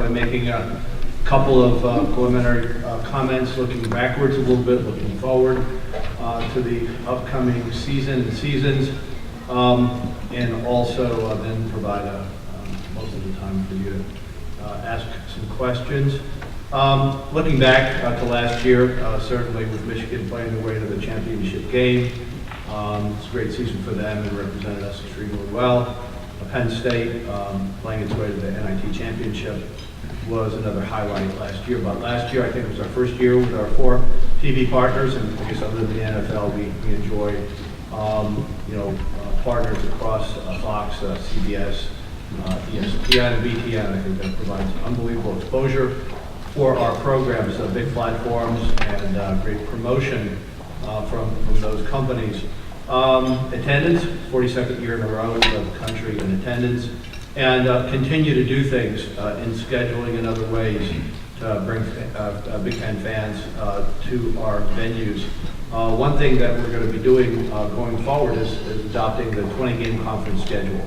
by making a couple of preliminary comments, looking backwards a little bit, looking forward to the upcoming season and seasons, and also then provide most of the time for you to ask some questions. Looking back to last year, certainly with Michigan playing their way to the championship game, it's a great season for them and represented us extremely well. Penn State playing its way to the NIT championship was another highlight last year. But last year, I think it was our first year with our 4 TV partners, and I guess other than the NFL, we enjoyed partners across Fox, CBS, ESPN, and BTN. I think that provides unbelievable exposure for our programs, big platforms, and great promotion from those companies. Attendance, 42nd year in a row in the country in attendance, and continue to do things in scheduling and other ways to bring Big Ten fans to our venues. One thing that we're going to be doing going forward is adopting the 20-game conference schedule.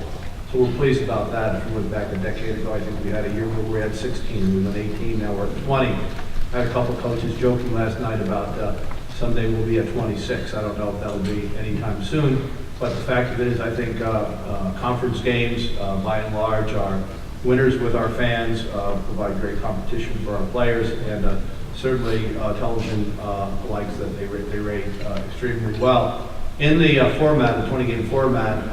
So we're pleased about that. If you look back a decade ago, I think we had a year where we had 16, we went 18, now we're at 20. I had a couple coaches joking last night about someday we'll be at 26. I don't know if that'll be anytime soon, but the fact of it is I think conference games, by and large, are winners with our fans, provide great competition for our players, and certainly television likes that they rate extremely well. In the format, the 20-game format,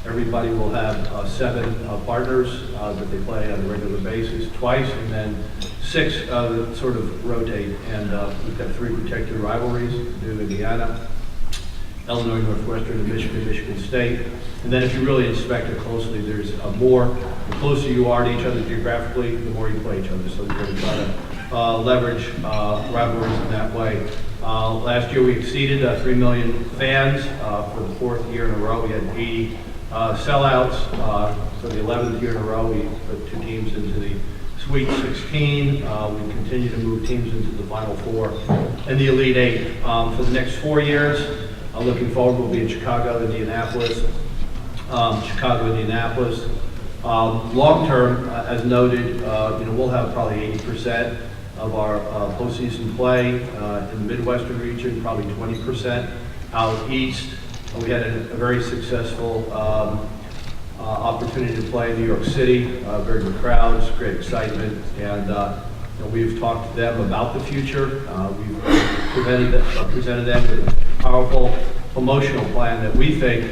everybody will have 7 partners that they play on a regular basis twice, and then 6 that sort of rotate. And we've got 3 protected rivalries: Purdue, Indiana, Illinois, Northwestern, and Michigan, Michigan State. And then if you really inspect it closely, there's more. The closer you are to each other geographically, the more you play each other. So we're going to try to leverage rivalries in that way. Last year we exceeded 3 million fans for the 4th year in a row. We had 80 sellouts. For the 11th year in a row, we put 2 teams into the Sweet 16. We continue to move teams into the Final 4 and the Elite 8. For the next 4 years, looking forward, we'll be in Chicago, Indianapolis. Long term, as noted, we'll have probably 80% of our postseason play in the Midwestern region, probably 20% out east. We had a very successful opportunity to play in New York City, very good crowds, great excitement, and we've talked to them about the future. We've presented them with a powerful promotional plan that we think,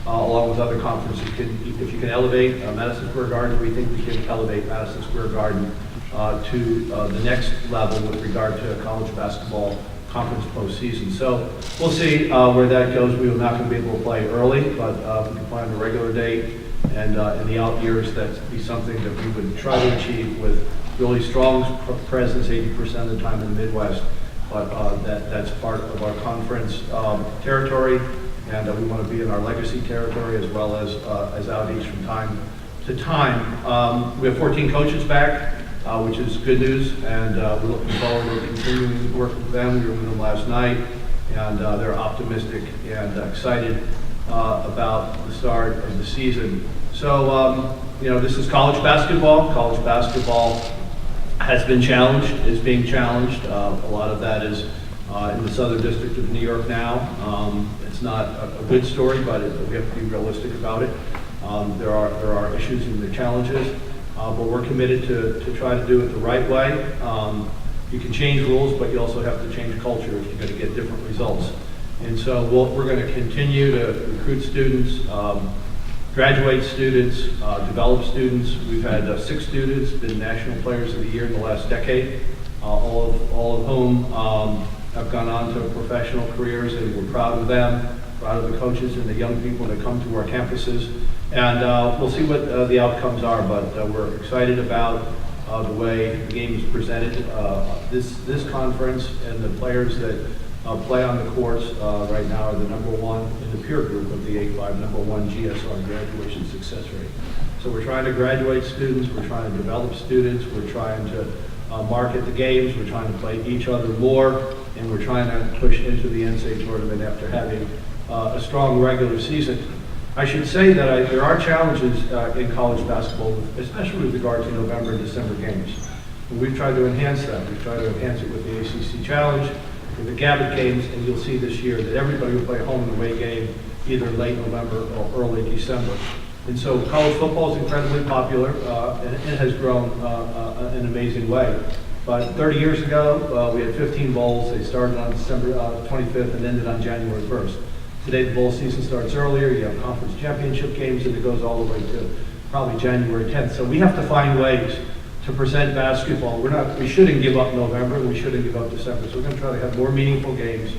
along with other conferences, if you can elevate Madison Square Garden, we think we can elevate Madison Square Garden to the next level with regard to college basketball conference postseason. So we'll see where that goes. We are not going to be able to play early, but we can play on a regular date. And in the out years, that'd be something that we would try to achieve with really strong presence 80% of the time in the Midwest. But that's part of our conference territory, and we want to be in our legacy territory as well as out east from time to time. We have 14 coaches back, which is good news, and we're looking forward to continuing to work with them. We were with them last night, and they're optimistic and excited about the start of the season. So, this is college basketball. College basketball has been challenged, is being challenged. A lot of that is in the Southern District of New York now. It's not a good story, but we have to be realistic about it. There are issues and the challenges, but we're committed to try to do it the right way. You can change rules, but you also have to change culture if you're going to get different results. And so we're going to continue to recruit students, graduate students, develop students. We've had 6 students been National Players of the Year in the last decade, all of whom have gone on to professional careers, and we're proud of them, proud of the coaches and the young people that come to our campuses. And we'll see what the outcomes are, but we're excited about the way the game is presented. This conference and the players that play on the courts right now are the #1 in the peer group of the 8-5, #1 GSR, graduation success rate. So we're trying to graduate students, we're trying to develop students, we're trying to market the games, we're trying to play each other more, and we're trying to push into the NCAA tournament after having a strong regular season. I should say that there are challenges in college basketball, especially with regard to November and December games. And we've tried to enhance that. We've tried to enhance it with the ACC Challenge, with the Gavitt games, and you'll see this year that everybody will play a home and away game either late November or early December. And so college football is incredibly popular, and it has grown in an amazing way. But 30 years ago, we had 15 bowls. They started on December 25th and ended on January 1st. Today, the bowl season starts earlier. You have conference championship games, and it goes all the way to probably January 10th. So we have to find ways to present basketball. We shouldn't give up November, we shouldn't give up December. So we're going to try to have more meaningful games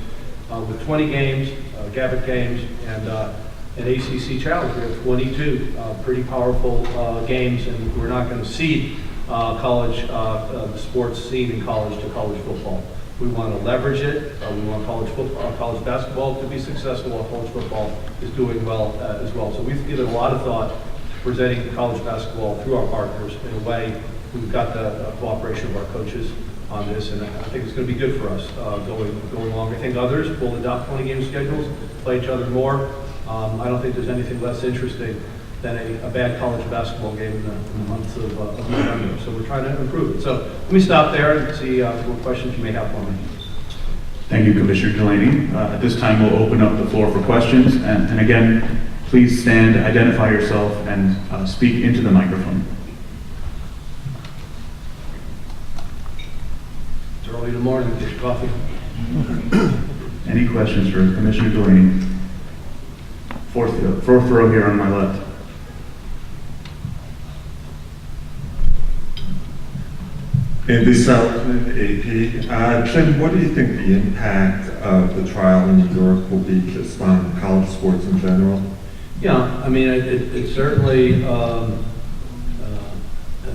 with 20 games, Gavitt games, and an ACC Challenge. We have 22 pretty powerful games, and we're not going to cede the sports scene in college to college football. We want to leverage it. We want college basketball to be successful, while college football is doing well as well. So we've given a lot of thought to presenting college basketball through our partners in a way. We've got the cooperation of our coaches on this, and I think it's going to be good for us going along. I think others will adopt 20-game schedules, play each other more. I don't think there's anything less interesting than a bad college basketball game in the months of November. So we're trying to improve it. So let me stop there and see what questions you may have for me. Thank you, Commissioner Delany. At this time, we'll open up the floor for questions. And again, please stand, identify yourself, and speak into the microphone. It's early in the morning. Get your coffee. Any questions for Commissioner Delany? Fourth row here on my left. Andy Southman, AP. Jim, what do you think the impact of the trial in New York will be just on college sports in general? Yeah, I mean, it's certainly an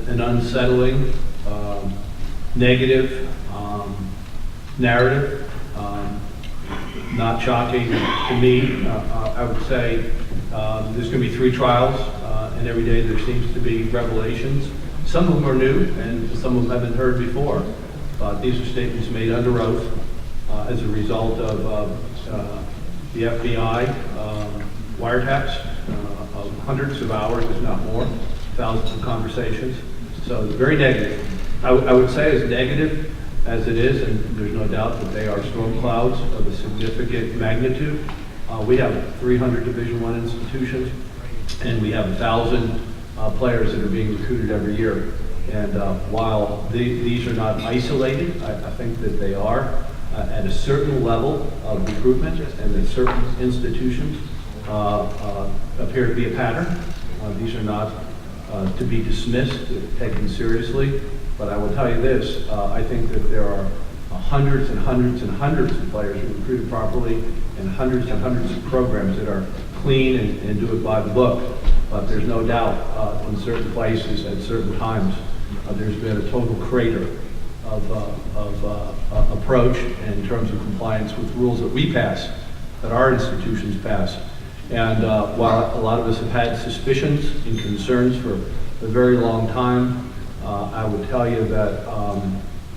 unsettling, negative narrative. Not shocking to me. I would say there's going to be 3 trials, and every day there seems to be revelations. Some of them are new, and some of them haven't heard before. But these are statements made under oath as a result of the FBI wiretaps of hundreds of hours, if not more, thousands of conversations. So it's very negative. I would say as negative as it is, and there's no doubt that they are storm clouds of a significant magnitude. We have 300 Division I institutions, and we have 1,000 players that are being recruited every year. And while these are not isolated, I think that they are at a certain level of recruitment, and that certain institutions appear to be a pattern. These are not to be dismissed, taken seriously. But I will tell you this, I think that there are hundreds and hundreds and hundreds of players who are recruited properly, and hundreds of programs that are clean and do it by the book. But there's no doubt in certain places at certain times there's been a total crater of approach in terms of compliance with rules that we pass, that our institutions pass. And while a lot of us have had suspicions and concerns for a very long time, I would tell you that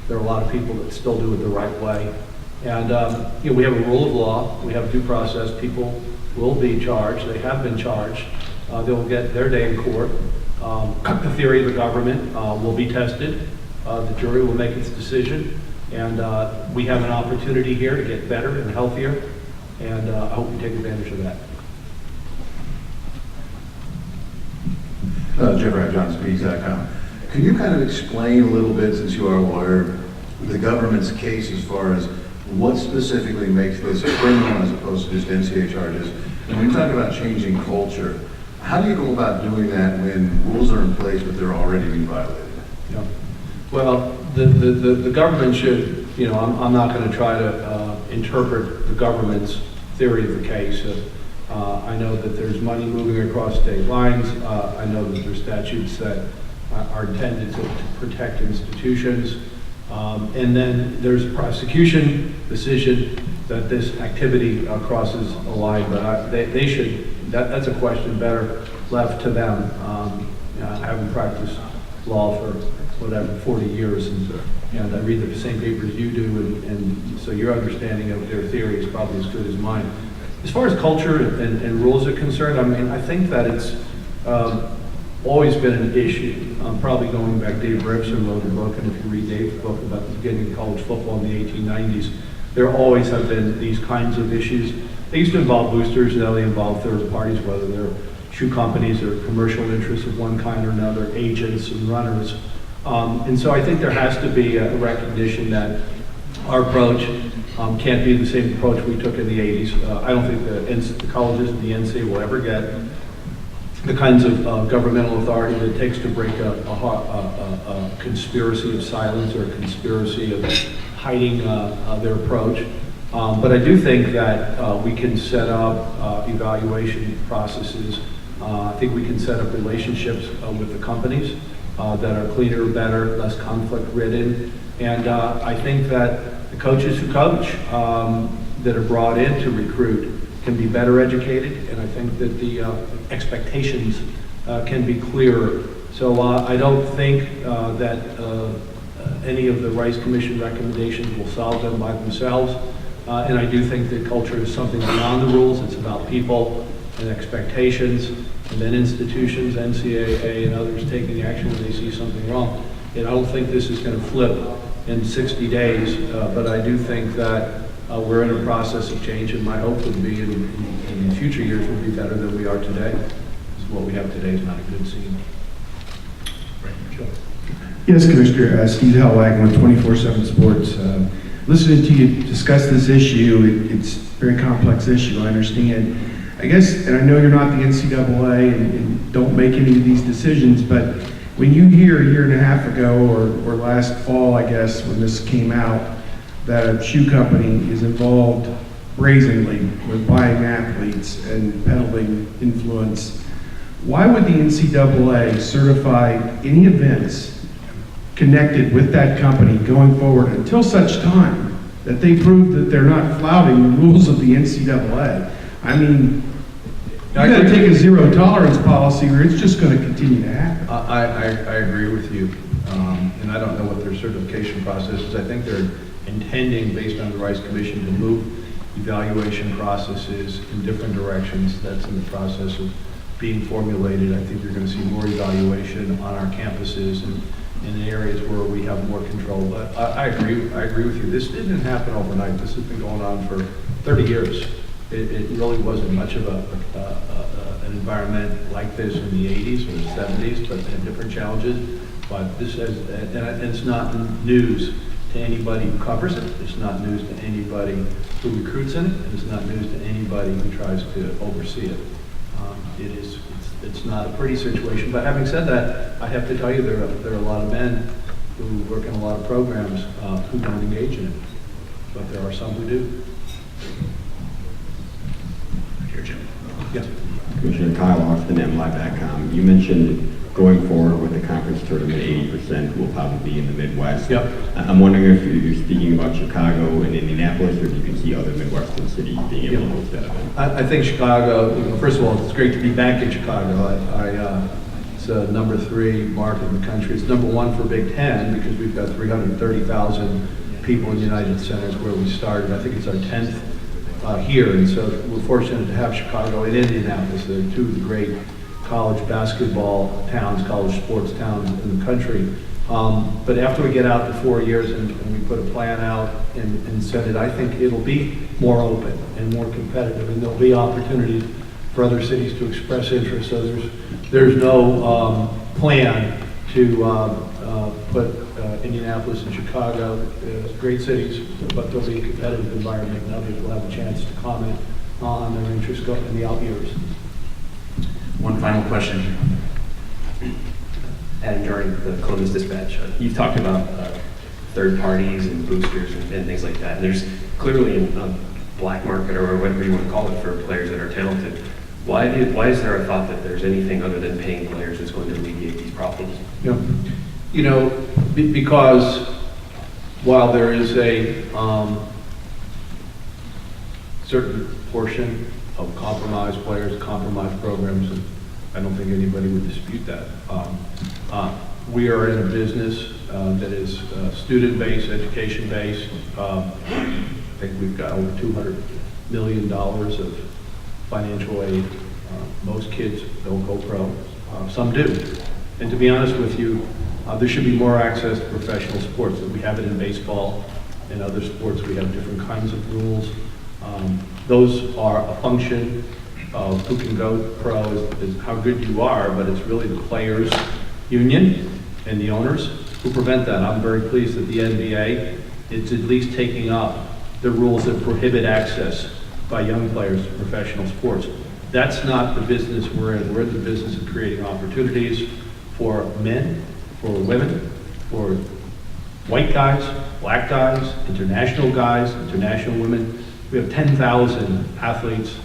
there are a lot of people that still do it the right way. And we have a rule of law, we have due process. People will be charged, they have been charged. They'll get their day in court. The theory of the government will be tested. The jury will make its decision. And we have an opportunity here to get better and healthier. And I hope you take advantage of that. Jim John's Peegs.com. Can you kind of explain a little bit, since you are a lawyer, the government's case as far as what specifically makes this criminal as opposed to just NCAA charges? And when you talk about changing culture, how do you go about doing that when rules are in place but they're already being violated? Yeah. Well, the government should, I'm not going to try to interpret the government's theory of the case. I know that there's money moving across state lines. I know that there's statutes that are intended to protect institutions. And then there's a prosecution decision that this activity crosses a line, but they should, that's a question better left to them. I haven't practiced law for 40 years, and I read the same papers you do, and so your understanding of their theory is probably as good as mine. As far as culture and rules are concerned, I mean, I think that it's always been an issue. Probably going back, Dave Ripson wrote a book, and if you read Dave's book about the beginning of college football in the 1890s, there always have been these kinds of issues. They used to involve boosters, now they involve third parties, whether they're shoe companies or commercial interests of one kind or another, agents and runners. And so I think there has to be a recognition that our approach can't be the same approach we took in the 80s. I don't think the colleges and the NCAA will ever get the kinds of governmental authority that it takes to break a conspiracy of silence or a conspiracy of hiding their approach. But I do think that we can set up evaluation processes. I think we can set up relationships with the companies that are cleaner, better, less conflict-ridden. And I think that the coaches who coach that are brought in to recruit can be better educated, and I think that the expectations can be clearer. So I don't think that any of the Rice Commission recommendations will solve them by themselves. And I do think that culture is something beyond the rules. It's about people and expectations, and then institutions, NCAA and others taking action when they see something wrong. And I don't think this is going to flip in 60 days, but I do think that we're in a process of change, and my hope would be in future years will be better than we are today. Because what we have today is not a good scene. Sure. Yes, Commissioner. Steve Hellwagon with 24/7 Sports. Listening to you discuss this issue, it's a very complex issue, I understand. I guess, and I know you're not the NCAA and don't make any of these decisions, but when you hear a year and a half ago or last fall, I guess, when this came out, that a shoe company is involved brazenly with buying athletes and peddling influence, why would the NCAA certify any events connected with that company going forward until such time that they prove that they're not flouting the rules of the NCAA? I mean, you got to take a zero tolerance policy or it's just going to continue to happen. I agree with you, and I don't know what their certification process is. I think they're intending, based on the Rice Commission, to move evaluation processes in different directions. That's in the process of being formulated. I think you're going to see more evaluation on our campuses and in areas where we have more control. But I agree with you. This didn't happen overnight. This has been going on for 30 years. It really wasn't much of an environment like this in the 80s or the 70s, but had different challenges. But this has, and it's not news to anybody who covers it. It's not news to anybody who recruits in it, and it's not news to anybody who tries to oversee it. It's not a pretty situation. But having said that, I have to tell you there are a lot of men who work in a lot of programs who don't engage in it, but there are some who do. Here, Jim. Yes. Commissioner Kyle Austin, MLive.com. You mentioned going forward with the conference tournament, 80% will probably be in the Midwest. Yep. I'm wondering if you're speaking about Chicago and Indianapolis, or if you can see other Midwestern cities being able to host that event. I think Chicago, first of all, it's great to be back in Chicago. It's number 3 market in the country. It's number 1 for Big Ten because we've got 330,000 people in United Centers where we started. I think it's our 10th here, and so we're fortunate to have Chicago and Indianapolis. They're 2 of the great college basketball towns, college sports towns in the country. But after we get out to 4 years and we put a plan out and send it, I think it'll be more open and more competitive, and there'll be opportunities for other cities to express interest. So there's no plan to put Indianapolis and Chicago as great cities, but there'll be a competitive environment, and others will have a chance to comment on their interest in the out years. One final question. And during the Columbus Dispatch, you've talked about third parties and boosters and things like that. There's clearly a black market, or whatever you want to call it, for players that are talented. Why is there a thought that there's anything other than paying players that's going to alleviate these problems? Because while there is a certain portion of compromised players, compromised programs, and I don't think anybody would dispute that. We are in a business that is student-based, education-based. I think we've got over 200 million of financial aid. Most kids don't go pro. Some do. And to be honest with you, there should be more access to professional sports. We have it in baseball and other sports. We have different kinds of rules. Those are a function of who can go pro is how good you are, but it's really the players' union and the owners who prevent that. I'm very pleased that the NBA is at least taking up the rules that prohibit access by young players to professional sports. That's not the business we're in. We're in the business of creating opportunities for men, for women, for white guys, black guys, international women. We have 10,000 athletes,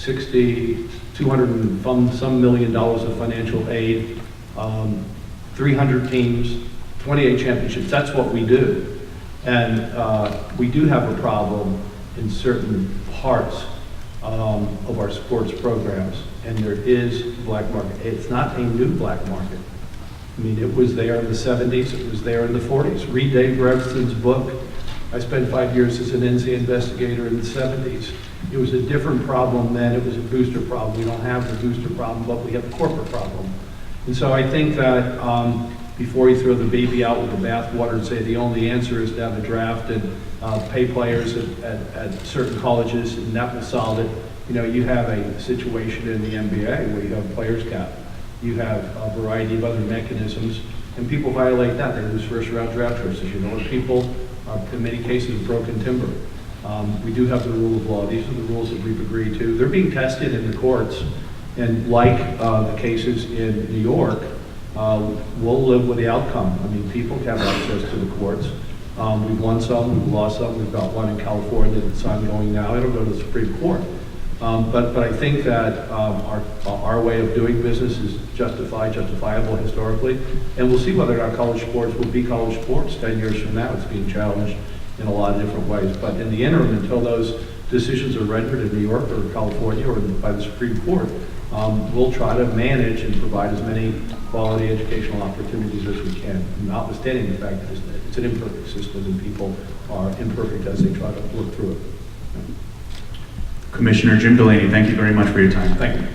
200 and some million dollars of financial aid, 300 teams, 28 championships. That's what we do. And we do have a problem in certain parts of our sports programs, and there is a black market. It's not a new black market. I mean, it was there in the 70s, it was there in the 40s. Read Dave Revson's book. I spent 5 years as an NCAA investigator in the 70s. It was a different problem then, it was a booster problem. We don't have the booster problem, but we have a corporate problem. And so I think that before you throw the baby out with the bathwater and say the only answer is to have a draft and pay players at certain colleges and that will solve it. You know, you have a situation in the NBA where you have players cap. You have a variety of other mechanisms, and people violate that. They lose first round draft choices. You know, and people are in many cases broken timber. We do have the rule of law. These are the rules that we've agreed to. They're being tested in the courts, and like the cases in New York, we'll live with the outcome. I mean, people have access to the courts. We've won some, we've lost some. We've got one in California that's ongoing now. It'll go to the Supreme Court. But I think that our way of doing business is justifiable historically, and we'll see whether or not college sports will be college sports 10 years from now. It's being challenged in a lot of different ways. But in the interim, until those decisions are rendered in New York or California or by the Supreme Court, we'll try to manage and provide as many quality educational opportunities as we can, notwithstanding the fact that it's an imperfect system and people are imperfect as they try to work through it. Commissioner Jim Delany, thank you very much for your time. Thank you.